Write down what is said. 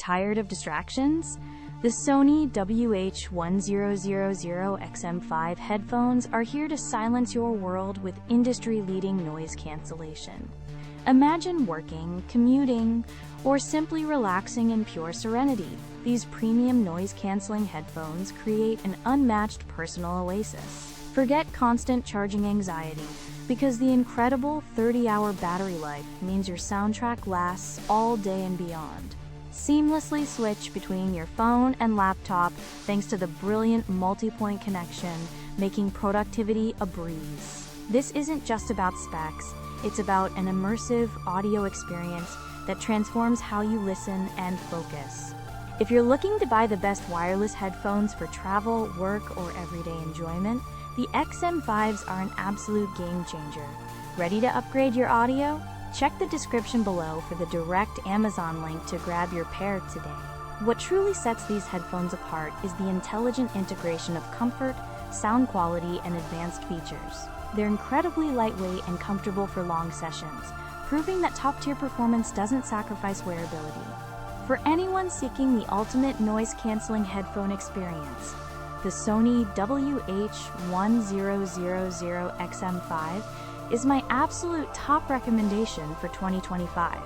Tired of distractions? The Sony WH-1000XM5 headphones are here to silence your world with industry-leading noise cancellation. Imagine working, commuting, or simply relaxing in pure serenity. These premium noise-canceling headphones create an unmatched personal oasis. Forget constant charging anxiety, because the incredible 30-hour battery life means your soundtrack lasts all day and beyond. Seamlessly switch between your phone and laptop thanks to the brilliant multi-point connection, making productivity a breeze. This isn't just about specs, it's about an immersive audio experience that transforms how you listen and focus. If you're looking to buy the best wireless headphones for travel, work, or everyday enjoyment, the XM5s are an absolute game changer. Ready to upgrade your audio? Check the description below for the direct Amazon link to grab your pair today. What truly sets these headphones apart is the intelligent integration of comfort, sound quality, and advanced features. They're incredibly lightweight and comfortable for long sessions, proving that top-tier performance doesn't sacrifice wearability. For anyone seeking the ultimate noise-canceling headphone experience, the Sony WH-1000XM5 is my absolute top recommendation for 2025.